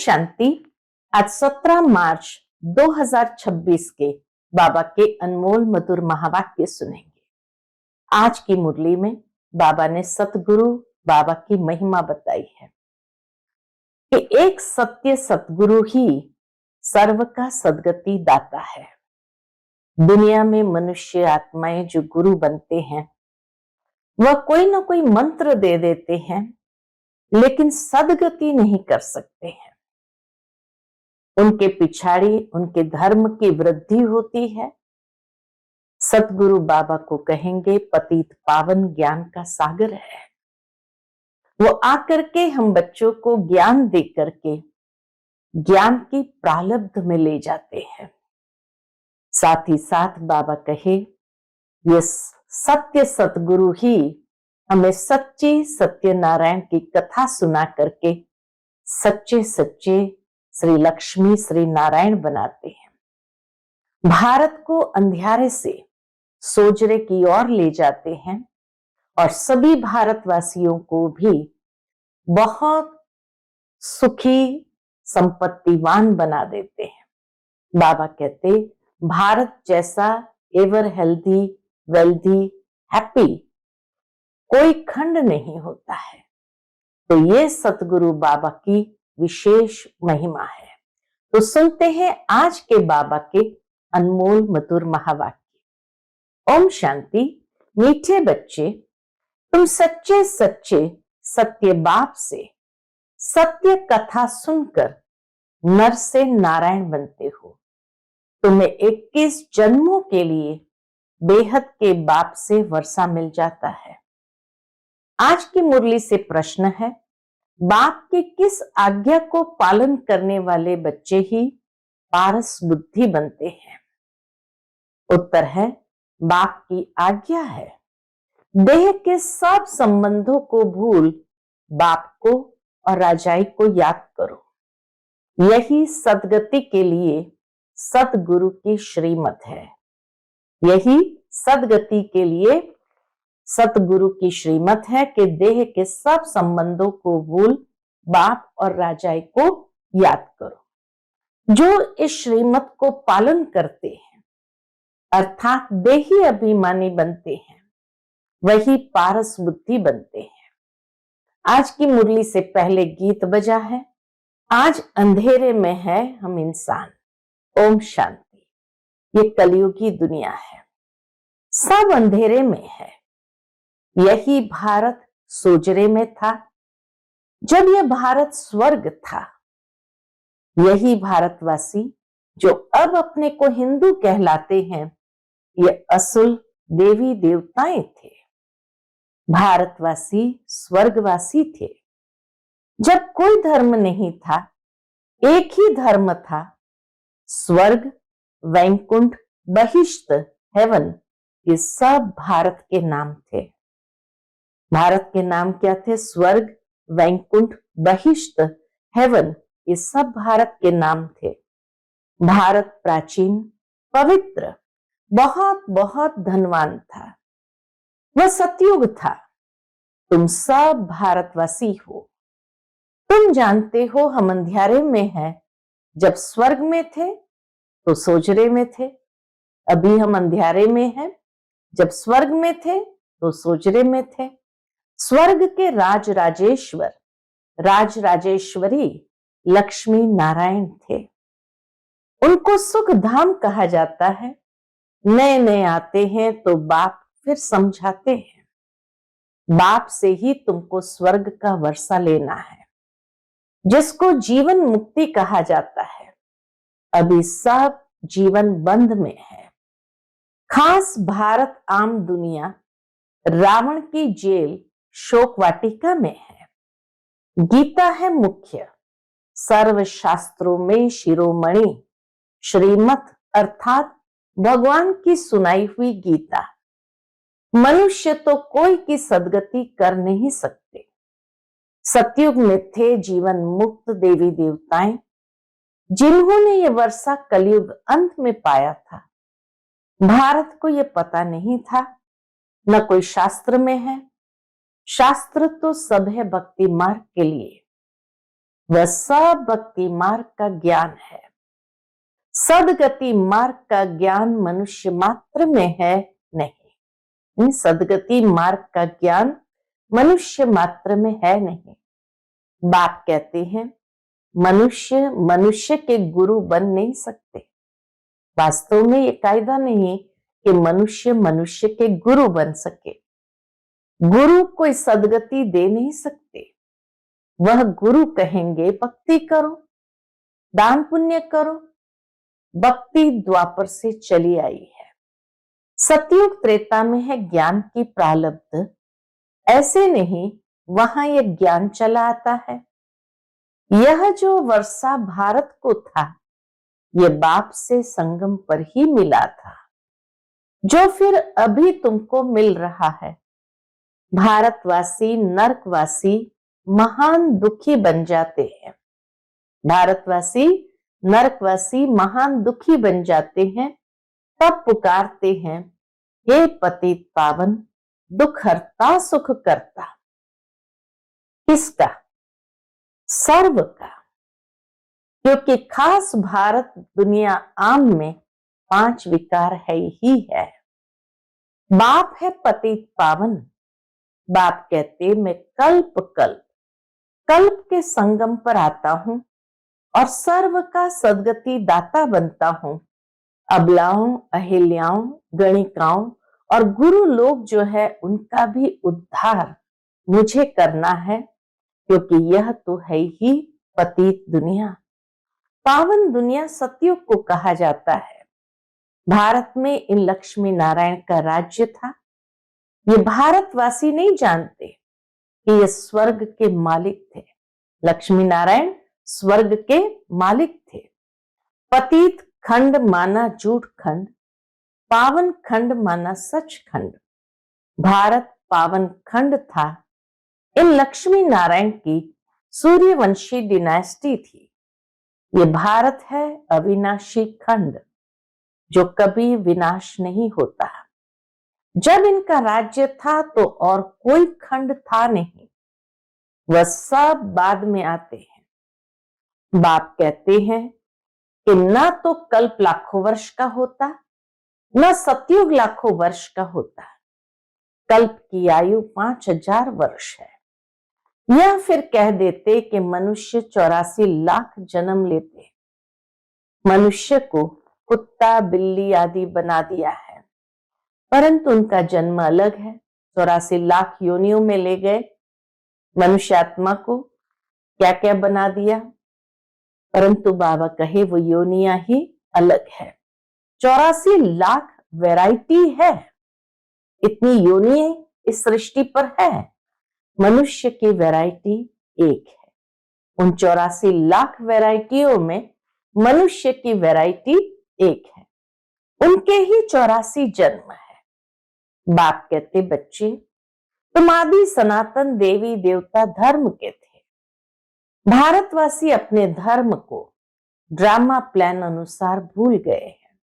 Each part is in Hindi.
शांति। आज 17 मार्च 2026 के बाबा के अनमोल मधुर महावाक्य सुनेंगे। आज की मुरली में बाबा ने सतगुरु बाबा की महिमा बताई है कि एक सत्य सतगुरु ही सर्व का सद्गति दाता है। दुनिया में मनुष्य आत्माएं जो गुरु बनते हैं वह कोई ना कोई मंत्र दे देते हैं, लेकिन सद्गति नहीं कर सकते हैं। उनके पिछाड़ी उनके धर्म की वृद्धि होती है। सतगुरु बाबा को कहेंगे पतित पावन ज्ञान का सागर है। वो आकर के हम बच्चों को ज्ञान दे करके ज्ञान की प्रालब्ध में ले जाते हैं। साथ ही साथ बाबा कहे ये सत्य सतगुरु ही हमें सच्ची सत्यनारायण की कथा सुना करके सच्चे सच्चे श्री लक्ष्मी श्री नारायण बनाते हैं। भारत को अंधियारे से सोजरे की ओर ले जाते हैं और सभी भारतवासियों को भी बहुत सुखी संपत्तिवान बना देते हैं। बाबा कहते भारत जैसा एवर हेल्दी वेल्दी हैप्पी कोई खंड नहीं होता है। तो ये सतगुरु बाबा की विशेष महिमा है। तो सुनते हैं आज के बाबा के अनमोल मधुर महावाक्य। ओम शांति। मीठे बच्चे, तुम सच्चे सच्चे सत्य बाप से सत्य कथा सुनकर नर से नारायण बनते हो। तुम्हें 21 जन्मों के लिए बेहद के बाप से वर्षा मिल जाता है। आज की मुरली से प्रश्न है, बाप की किस आज्ञा को पालन करने वाले बच्चे ही पारस बुद्धि बनते हैं? उत्तर है, बाप की आज्ञा है देह के सब संबंधों को भूल बाप को और राजाई को याद करो। यही सदगति के लिए सतगुरु की श्रीमत है। यही सदगति के लिए सतगुरु की श्रीमत है कि देह के सब संबंधों को भूल बाप और राजाई को याद करो। जो इस श्रीमत को पालन करते हैं अर्थात देही अभिमानी बनते हैं, वही पारस बुद्धि बनते हैं। आज की मुरली से पहले गीत बजा है, आज अंधेरे में है हम इंसान। ओम शांति। ये कलयुगी दुनिया है, सब अंधेरे में है। यही भारत सोजरे में था जब यह भारत स्वर्ग था। यही भारतवासी जो अब अपने को हिंदू कहलाते हैं, ये असल देवी देवताएं थे। भारतवासी स्वर्गवासी थे। जब कोई धर्म नहीं था, एक ही धर्म था, स्वर्ग वैकुंठ बहिष्ठ हेवन, ये सब भारत के नाम थे। भारत के नाम क्या थे? स्वर्ग वैकुंठ बहिष्ठ हेवन, ये सब भारत के नाम थे। भारत प्राचीन पवित्र बहुत बहुत धनवान था। वह सतयुग था। तुम सब भारतवासी हो। तुम जानते हो हम अंधियारे में हैं। जब स्वर्ग में थे तो सोजरे में थे। अभी हम अंधियारे में हैं। जब स्वर्ग में थे तो सोजरे में थे। स्वर्ग के राज राजेश्वर राज राजेश्वरी लक्ष्मी नारायण थे। उनको सुख धाम कहा जाता है। नए नए आते हैं तो बाप फिर समझाते हैं। बाप से ही तुमको स्वर्ग का वर्षा लेना है, जिसको जीवन मुक्ति कहा जाता है। अभी सब जीवन बंद में है। खास भारत आम दुनिया रावण की जेल शोक वाटिका में है। गीता है मुख्य, सर्व शास्त्रों में शिरोमणि श्रीमत अर्थात भगवान की सुनाई हुई गीता। मनुष्य तो कोई की सदगति कर नहीं सकते। सतयुग में थे जीवन मुक्त देवी देवताएं, जिन्होंने ये वर्षा कलयुग अंत में पाया था। भारत को ये पता नहीं था, न कोई शास्त्र में है। शास्त्र तो सब है भक्ति मार्ग के लिए। वह सब भक्ति मार्ग का ज्ञान है। सदगति मार्ग का ज्ञान मनुष्य मात्र में है नहीं। सदगति मार्ग का ज्ञान मनुष्य मात्र में है नहीं। बाप कहते हैं मनुष्य मनुष्य के गुरु बन नहीं सकते। वास्तव में ये कायदा नहीं कि मनुष्य मनुष्य के गुरु बन सके। गुरु कोई सदगति दे नहीं सकते। वह गुरु कहेंगे भक्ति करो, दान पुण्य करो। भक्ति द्वापर से चली आई है। सतयुग त्रेता में है ज्ञान की प्रालब्ध। ऐसे नहीं वहां यह ज्ञान चला आता है। यह जो वर्षा भारत को था, यह बाप से संगम पर ही मिला था, जो फिर अभी तुमको मिल रहा है। भारतवासी नरकवासी महान दुखी बन जाते हैं। भारतवासी नरकवासी महान दुखी बन जाते हैं। तब पुकारते हैं हे पतित पावन, दुख हरता सुख करता। किसका? सर्व का। क्योंकि खास भारत दुनिया आम में 5 विकार है ही है। बाप है पतित पावन। बाप कहते मैं कल्प कल्प कल्प के संगम पर आता हूं और सर्व का सदगति दाता बनता हूं। अबलाओं, अहिल्याओं, गणिकाओं और गुरु लोग जो है उनका भी उद्धार मुझे करना है, क्योंकि यह तो है ही पतित दुनिया। पावन दुनिया सतयुग को कहा जाता है। भारत में इन लक्ष्मी नारायण का राज्य था। ये भारतवासी नहीं जानते कि ये स्वर्ग के मालिक थे। लक्ष्मी नारायण स्वर्ग के मालिक थे। पतित खंड माना झूठ खंड, पावन खंड माना सच खंड। भारत पावन खंड था। इन लक्ष्मी नारायण की सूर्यवंशी डिनास्टी थी। ये भारत है अविनाशी खंड, जो कभी विनाश नहीं होता। जब इनका राज्य था तो और कोई खंड था नहीं। वह सब बाद में आते हैं। बाप कहते हैं कि ना तो कल्प लाखों वर्ष का होता, न सतयुग लाखों वर्ष का होता। कल्प की आयु 5000 वर्ष है। यह फिर कह देते कि मनुष्य 84 लाख जन्म लेते। मनुष्य को कुत्ता बिल्ली आदि बना दिया है, परंतु उनका जन्म अलग है। 84 लाख योनियों में ले गए मनुष्य आत्मा को, क्या क्या बना दिया, परंतु बाबा कहे वो योनियां ही अलग है। 84 लाख वैरायटी है। इतनी योनियां इस सृष्टि पर है। मनुष्य की वैरायटी एक है। उन 84 लाख वैरायटियों में मनुष्य की वैरायटी एक है। उनके ही 84 जन्म है। बाप कहते बच्चे तुम आदि सनातन देवी देवता धर्म के थे। भारतवासी अपने धर्म को ड्रामा प्लान अनुसार भूल गए हैं।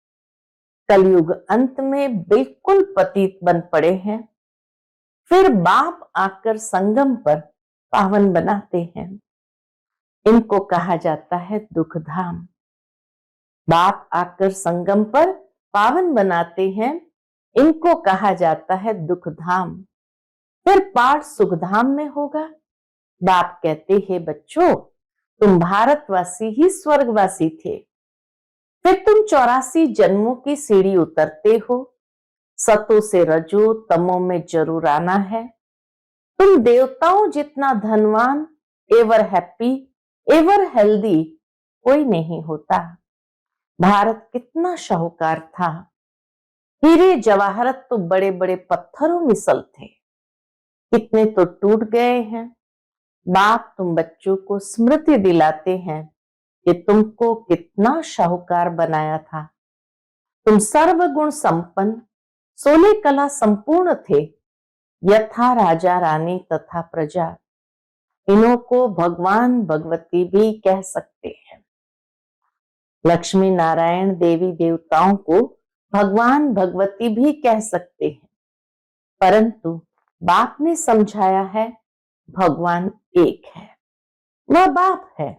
कलयुग अंत में बिल्कुल पतित बन पड़े हैं। फिर बाप आकर संगम पर पावन बनाते हैं। इनको कहा जाता है दुख धाम। बाप आकर संगम पर पावन बनाते हैं। इनको कहा जाता है दुख धाम। फिर पाठ सुखधाम में होगा। बाप कहते हैं बच्चों तुम भारतवासी ही स्वर्गवासी थे। फिर तुम 84 जन्मों की सीढ़ी उतरते हो। सतो से रजो तमो में जरूर आना है। तुम देवताओं जितना धनवान, एवर हैप्पी, एवर हेल्दी कोई नहीं होता। भारत कितना शाहूकार था। हीरे जवाहरत तो बड़े बड़े पत्थरों मिसल थे, कितने तो टूट गए हैं। बाप तुम बच्चों को स्मृति दिलाते हैं कि तुमको कितना शाहूकार बनाया था। तुम सर्वगुण संपन्न, 16 कला संपूर्ण थे, यथा राजा रानी तथा प्रजा। इन्हों को भगवान भगवती भी कह सकते हैं। लक्ष्मी नारायण देवी देवताओं को भगवान भगवती भी कह सकते हैं, परंतु बाप ने समझाया है भगवान एक है। वह बाप है।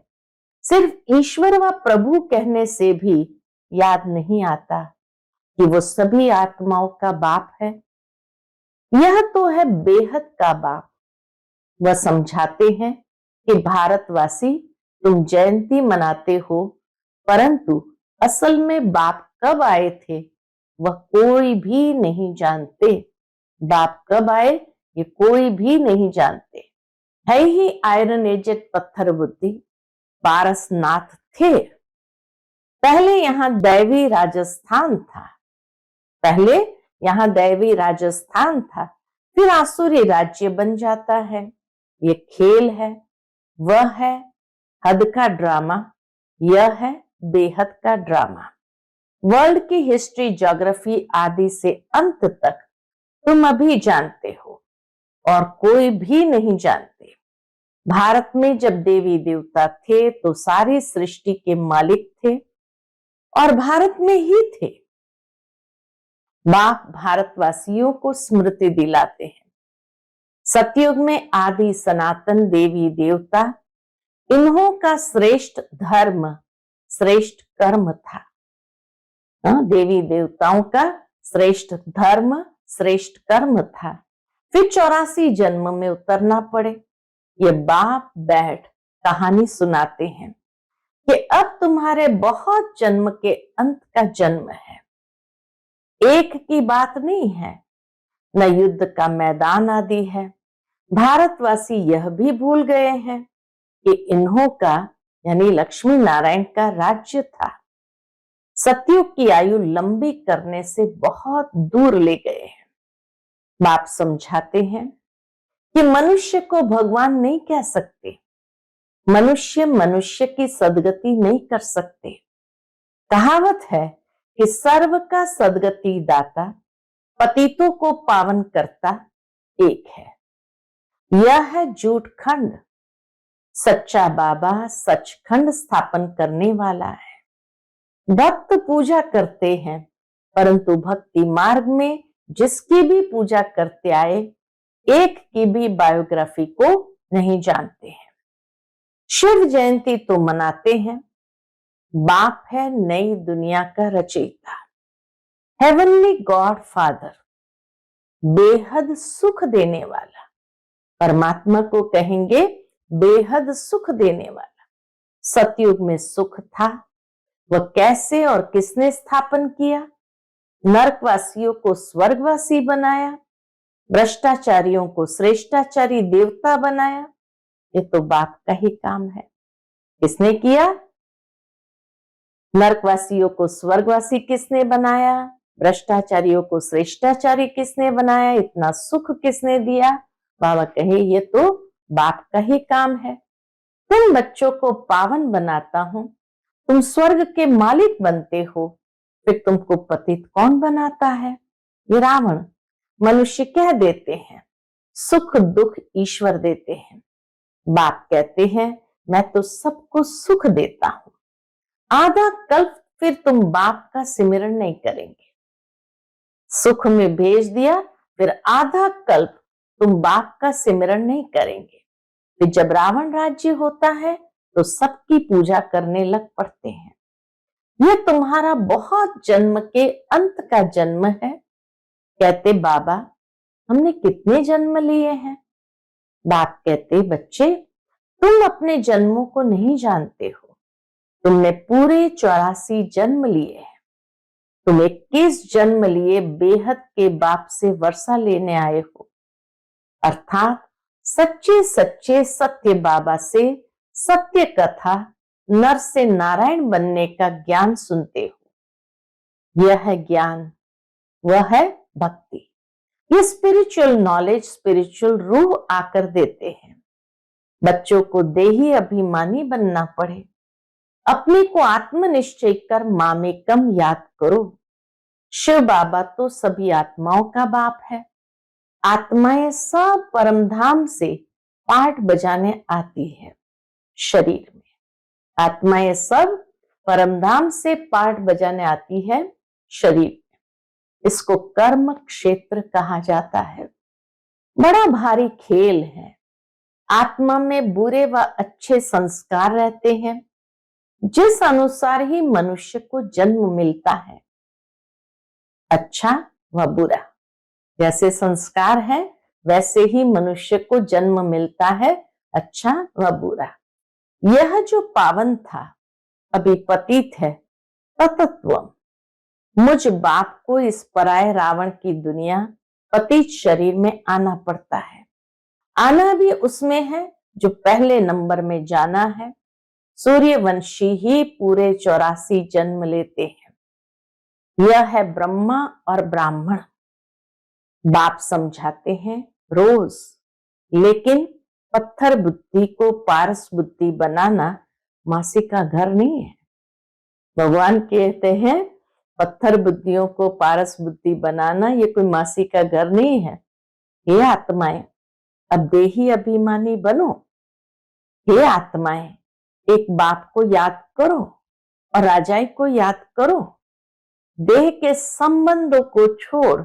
सिर्फ ईश्वर व प्रभु कहने से भी याद नहीं आता कि वो सभी आत्माओं का बाप है। यह तो है बेहद का बाप। वह समझाते हैं कि भारतवासी, तुम जयंती मनाते हो, परंतु असल में बाप कब आए थे वह कोई भी नहीं जानते। बाप कब आए ये कोई भी नहीं जानते। है ही आयरन एजेड पत्थर बुद्धि पारसनाथ थे। पहले यहां दैवी राजस्थान था। पहले यहां दैवी राजस्थान था, फिर आसुरी राज्य बन जाता है। ये खेल है, वह है हद का ड्रामा, यह है बेहद का ड्रामा। वर्ल्ड की हिस्ट्री, ज्योग्राफी आदि से अंत तक तुम अभी जानते हो और कोई भी नहीं जानते। भारत में जब देवी देवता थे तो सारी सृष्टि के मालिक थे और भारत में ही थे। बाप भारतवासियों को स्मृति दिलाते हैं। सतयुग में आदि सनातन देवी देवता, इन्हों का श्रेष्ठ धर्म श्रेष्ठ कर्म था। देवी देवताओं का श्रेष्ठ धर्म श्रेष्ठ कर्म था। फिर 84 जन्म में उतरना पड़े। ये बाप बैठ कहानी सुनाते हैं कि अब तुम्हारे बहुत जन्म के अंत का जन्म है। एक की बात नहीं है, न युद्ध का मैदान आदि है। भारतवासी यह भी भूल गए हैं कि इन्हों का यानी लक्ष्मी नारायण का राज्य था। सतयुग की आयु लंबी करने से बहुत दूर ले गए हैं। बाप समझाते हैं कि मनुष्य को भगवान नहीं कह सकते। मनुष्य मनुष्य की सदगति नहीं कर सकते। कहावत है कि सर्व का सदगति दाता, पतितों को पावन करता एक है। यह है झूठ खंड। सच्चा बाबा सचखंड स्थापन करने वाला है। भक्त पूजा करते हैं, परंतु भक्ति मार्ग में जिसकी भी पूजा करते आए, एक की भी बायोग्राफी को नहीं जानते हैं। शिव जयंती तो मनाते हैं। बाप है नई दुनिया का रचयिता, हेवनली गॉड फादर, बेहद सुख देने वाला। परमात्मा को कहेंगे बेहद सुख देने वाला। सतयुग में सुख था, वह कैसे और किसने स्थापन किया? नरकवासियों को स्वर्गवासी बनाया, भ्रष्टाचारियों को श्रेष्ठाचारी देवता बनाया। ये तो बाप का ही काम है। किसने किया? नरकवासियों को स्वर्गवासी किसने बनाया? भ्रष्टाचारियों को श्रेष्ठाचारी किसने बनाया? इतना सुख किसने दिया? बाबा कहे ये तो बाप का ही काम है। तुम बच्चों को पावन बनाता हूं, तुम स्वर्ग के मालिक बनते हो, फिर तुमको पतित कौन बनाता है? ये रावण मनुष्य कह देते हैं, सुख दुख ईश्वर देते हैं। बाप कहते हैं मैं तो सबको सुख देता हूं। आधा कल्प फिर तुम बाप का सिमरन नहीं करेंगे। सुख में भेज दिया, फिर आधा कल्प तुम बाप का सिमरन नहीं करेंगे। फिर जब रावण राज्य होता है तो सबकी पूजा करने लग पड़ते हैं। यह तुम्हारा बहुत जन्म के अंत का जन्म है। कहते बाबा हमने कितने जन्म लिए हैं? बाप कहते बच्चे तुम अपने जन्मों को नहीं जानते हो। तुमने पूरे 84 जन्म लिए हैं। तुम 21 जन्म लिए बेहद के बाप से वर्षा लेने आए हो, अर्थात सच्चे सच्चे सत्य बाबा से सत्य कथा नर से नारायण बनने का ज्ञान सुनते हो। यह है ज्ञान, वह है भक्ति। ये स्पिरिचुअल नॉलेज स्पिरिचुअल रूह आकर देते हैं। बच्चों को देही अभिमानी बनना पड़े, अपने को आत्मनिश्चय कर मामेकम याद करो। शिव बाबा तो सभी आत्माओं का बाप है। आत्माएं सब परमधाम से पाठ बजाने आती है शरीर में। आत्माएं सब परमधाम से पाठ बजाने आती है शरीर में। इसको कर्म क्षेत्र कहा जाता है। बड़ा भारी खेल है। आत्मा में बुरे व अच्छे संस्कार रहते हैं, जिस अनुसार ही मनुष्य को जन्म मिलता है, अच्छा व बुरा। जैसे संस्कार है वैसे ही मनुष्य को जन्म मिलता है, अच्छा व बुरा। यह जो पावन था अभी पतित है, ततत्वम। मुझ बाप को इस पराये रावण की दुनिया पतित शरीर में आना पड़ता है। आना भी उसमें है जो पहले नंबर में जाना है। सूर्यवंशी ही पूरे 84 जन्म लेते हैं। यह है ब्रह्मा और ब्राह्मण। बाप समझाते हैं रोज, लेकिन पत्थर बुद्धि को पारस बुद्धि बनाना मासी का घर नहीं है। भगवान कहते हैं पत्थर बुद्धियों को पारस बुद्धि बनाना ये कोई मासी का घर नहीं है। हे आत्माएं, अब देही अभिमानी बनो। हे आत्माएं, एक बाप को याद करो और राजाई को याद करो। देह के संबंधों को छोड़,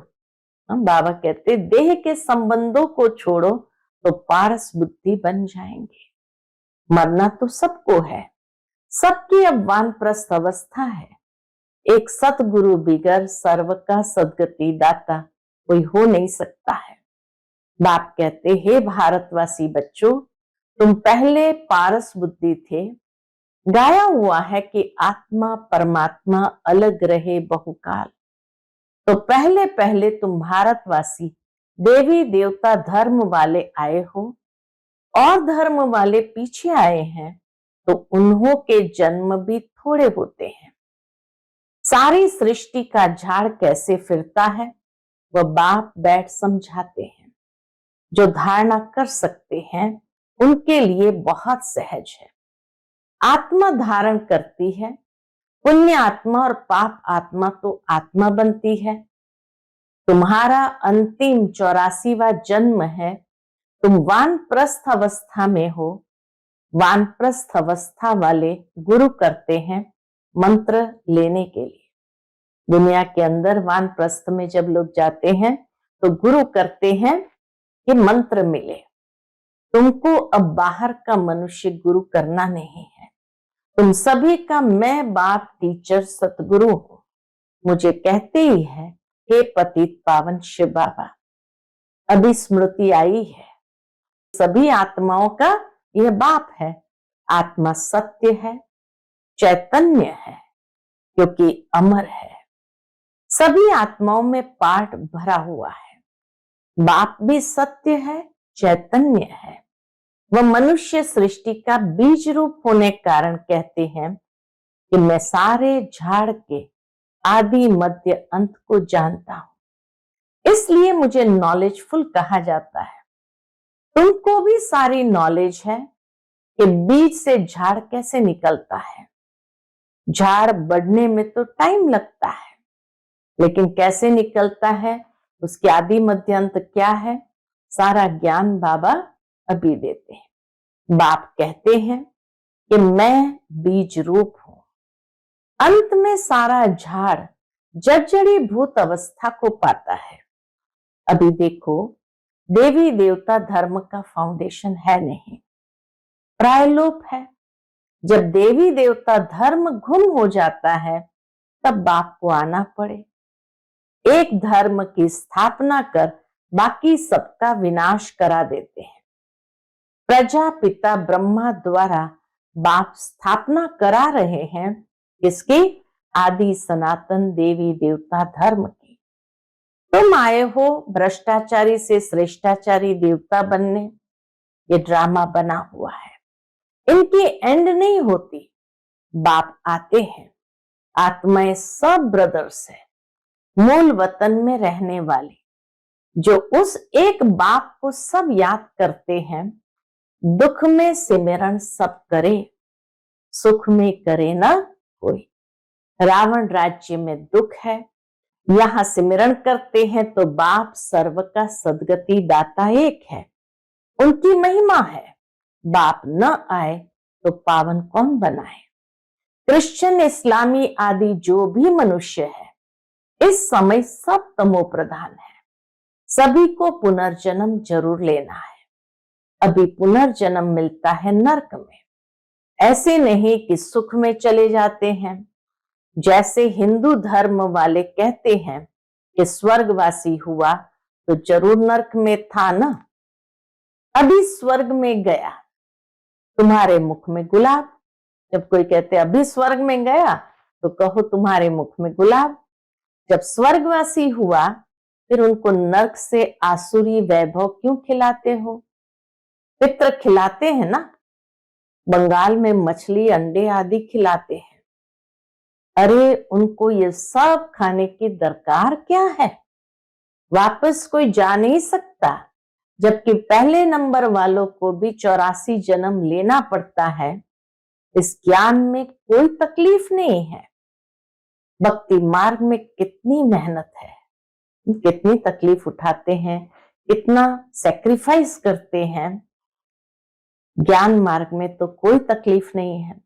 बाबा कहते देह के संबंधों को छोड़ो तो पारस बुद्धि बन जाएंगे। मरना तो सबको है, सबकी अब वानप्रस्थ अवस्था है। एक सतगुरु बिगर सर्व का सदगति दाता कोई हो नहीं सकता है। बाप कहते हे भारतवासी बच्चों, तुम पहले पारस बुद्धि थे। गाया हुआ है कि आत्मा परमात्मा अलग रहे बहुकाल। तो पहले पहले तुम भारतवासी देवी देवता धर्म वाले आए हो और धर्म वाले पीछे आए हैं, तो उन्हों के जन्म भी थोड़े होते हैं। सारी सृष्टि का झाड़ कैसे फिरता है वह बाप बैठ समझाते हैं। जो धारणा कर सकते हैं उनके लिए बहुत सहज है। आत्मा धारण करती है, पुण्य आत्मा और पाप आत्मा तो आत्मा बनती है। तुम्हारा अंतिम 84वां जन्म है। तुम वानप्रस्थ अवस्था में हो। वानप्रस्थ अवस्था वाले गुरु करते हैं मंत्र लेने के लिए। दुनिया के अंदर वानप्रस्थ में जब लोग जाते हैं तो गुरु करते हैं कि मंत्र मिले। तुमको अब बाहर का मनुष्य गुरु करना नहीं है। तुम सभी का मैं बाप टीचर सतगुरु हूं। मुझे कहते ही है हे पतित पावन शिव बाबा। अभी स्मृति आई है, सभी आत्माओं का यह बाप है। आत्मा सत्य है, चैतन्य है, क्योंकि अमर है। सभी आत्माओं में पाठ भरा हुआ है। बाप भी सत्य है, चैतन्य है। वह मनुष्य सृष्टि का बीज रूप होने कारण कहते हैं कि मैं सारे झाड़ के आदि मध्य अंत को जानता हूं, इसलिए मुझे नॉलेजफुल कहा जाता है। तुमको भी सारी नॉलेज है कि बीज से झाड़ कैसे निकलता है। झाड़ बढ़ने में तो टाइम लगता है, लेकिन कैसे निकलता है, उसकी आदि मध्य अंत क्या है, सारा ज्ञान बाबा अभी देते हैं। बाप कहते हैं कि मैं बीज रूप हूं। अंत में सारा झाड़ जर्जरी भूत अवस्था को पाता है। अभी देखो, देवी देवता धर्म का फाउंडेशन है नहीं, प्रायलोप है। जब देवी देवता धर्म गुम हो जाता है तब बाप को आना पड़े। एक धर्म की स्थापना कर बाकी सबका विनाश करा देते हैं। प्रजापिता ब्रह्मा द्वारा बाप स्थापना करा रहे हैं इसकी, आदि सनातन देवी देवता धर्म की। तुम आए हो भ्रष्टाचारी से श्रेष्ठाचारी देवता बनने। ये ड्रामा बना हुआ है, इनकी एंड नहीं होती। बाप आते हैं, आत्माएं सब ब्रदर्स है, मूल वतन में रहने वाले, जो उस एक बाप को सब याद करते हैं। दुख में सिमरन सब करे, सुख में करे ना कोई। रावण राज्य में दुख है, यहां सिमरन करते हैं तो बाप सर्व का सदगति दाता एक है, उनकी महिमा है। बाप न आए तो पावन कौन बनाए। क्रिश्चियन इस्लामी आदि जो भी मनुष्य है इस समय सब तमो प्रधान है। सभी को पुनर्जन्म जरूर लेना है। अभी पुनर्जन्म मिलता है नरक में। ऐसे नहीं कि सुख में चले जाते हैं। जैसे हिंदू धर्म वाले कहते हैं कि स्वर्गवासी हुआ तो जरूर नरक में था ना। अभी स्वर्ग में गया, तुम्हारे मुख में गुलाब। जब कोई कहते अभी स्वर्ग में गया तो कहो तुम्हारे मुख में गुलाब। जब स्वर्गवासी हुआ फिर उनको नरक से आसुरी वैभव क्यों खिलाते हो? पितृ खिलाते हैं ना, बंगाल में मछली अंडे आदि खिलाते हैं। अरे उनको ये सब खाने की दरकार क्या है? वापस कोई जा नहीं सकता, जबकि पहले नंबर वालों को भी 84 जन्म लेना पड़ता है। इस ज्ञान में कोई तकलीफ नहीं है। भक्ति मार्ग में कितनी मेहनत है, कितनी तकलीफ उठाते हैं, कितना सेक्रीफाइस करते हैं। ज्ञान मार्ग में तो कोई तकलीफ नहीं है।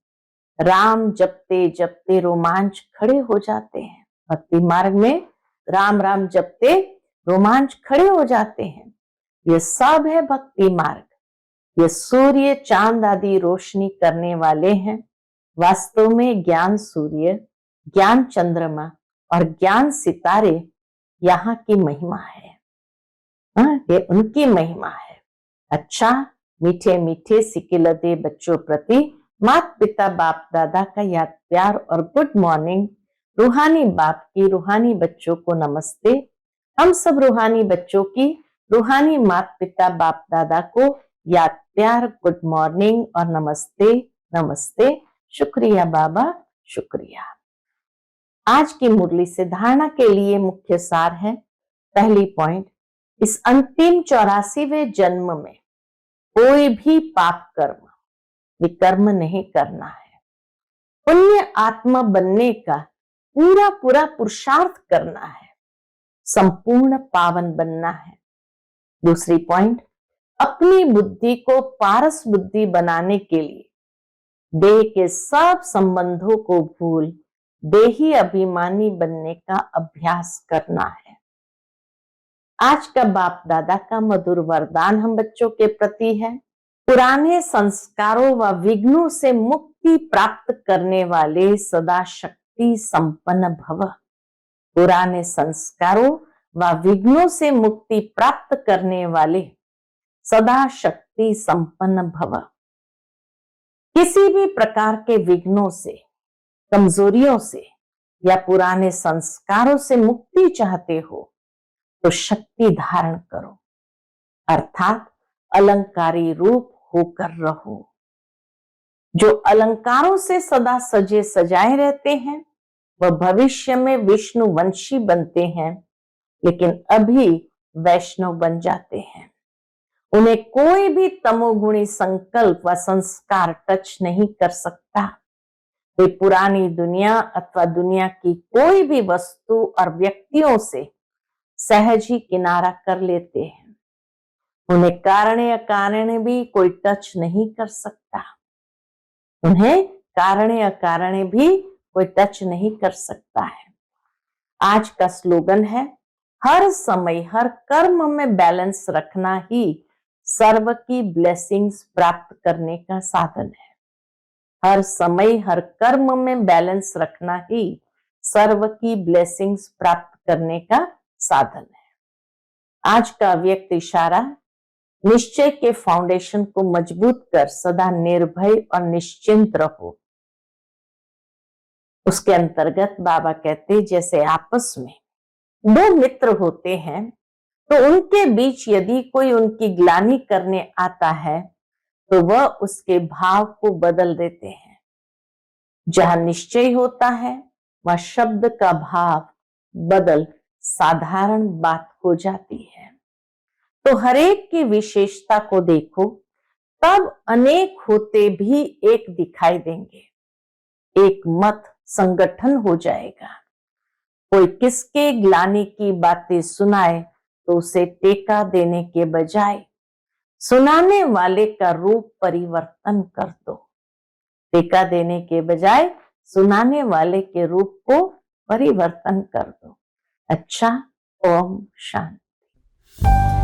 राम जपते जपते रोमांच खड़े हो जाते हैं। भक्ति मार्ग में राम राम जपते रोमांच खड़े हो जाते हैं। ये सब है भक्ति मार्ग। ये सूर्य चांद आदि रोशनी करने वाले हैं। वास्तव में ज्ञान सूर्य, ज्ञान चंद्रमा और ज्ञान सितारे यहाँ की महिमा है। ये उनकी महिमा है। अच्छा, मीठे मीठे सिकिलते बच्चों प्रति माता पिता बाप दादा का याद प्यार और गुड मॉर्निंग। रूहानी बाप की रूहानी बच्चों को नमस्ते। हम सब रूहानी बच्चों की रूहानी माता पिता बाप दादा को याद प्यार, गुड मॉर्निंग और नमस्ते नमस्ते। शुक्रिया बाबा, शुक्रिया। आज की मुरली से धारणा के लिए मुख्य सार है। पहली पॉइंट, इस अंतिम 84वें जन्म में कोई भी पाप कर्म विकर्म नहीं करना है। पुण्य आत्मा बनने का पूरा पूरा पुरुषार्थ करना है। संपूर्ण पावन बनना है। दूसरी पॉइंट, अपनी बुद्धि को पारस बुद्धि बनाने के लिए देह के सब संबंधों को भूल देही अभिमानी बनने का अभ्यास करना है। आज का बाप दादा का मधुर वरदान हम बच्चों के प्रति है। पुराने संस्कारों व विघ्नों से मुक्ति प्राप्त करने वाले सदा शक्ति संपन्न भव। पुराने संस्कारों व विघ्नों से मुक्ति प्राप्त करने वाले सदा शक्ति संपन्न भव। किसी भी प्रकार के विघ्नों से, कमजोरियों से या पुराने संस्कारों से मुक्ति चाहते हो तो शक्ति धारण करो, अर्थात अलंकारी रूप होकर रहो। जो अलंकारों से सदा सजे सजाए रहते हैं वह भविष्य में विष्णु वंशी बनते हैं, लेकिन अभी वैष्णव बन जाते हैं। उन्हें कोई भी तमोगुणी संकल्प व संस्कार टच नहीं कर सकता। वे पुरानी दुनिया अथवा दुनिया की कोई भी वस्तु और व्यक्तियों से सहज ही किनारा कर लेते हैं। उन्हें कारण या कारण भी कोई टच नहीं कर सकता। उन्हें कारण या कारण भी कोई टच नहीं कर सकता है। आज का स्लोगन है, हर समय हर कर्म में बैलेंस रखना ही सर्व की ब्लेसिंग्स प्राप्त करने का साधन है। हर समय हर कर्म में बैलेंस रखना ही सर्व की ब्लेसिंग्स प्राप्त करने का साधन है। आज का व्यक्त इशारा, निश्चय के फाउंडेशन को मजबूत कर सदा निर्भय और निश्चिंत रहो। उसके अंतर्गत बाबा कहते, जैसे आपस में दो मित्र होते हैं तो उनके बीच यदि कोई उनकी ग्लानि करने आता है तो वह उसके भाव को बदल देते हैं। जहां निश्चय होता है वह शब्द का भाव बदल साधारण बात हो जाती है। तो हरेक की विशेषता को देखो, तब अनेक होते भी एक दिखाई देंगे। एक मत संगठन हो जाएगा। कोई किसके ग्लानि की बातें सुनाए तो उसे टेका देने के बजाय सुनाने वाले का रूप परिवर्तन कर दो। टेका देने के बजाय सुनाने वाले के रूप को परिवर्तन कर दो। अच्छा, ओम शांति।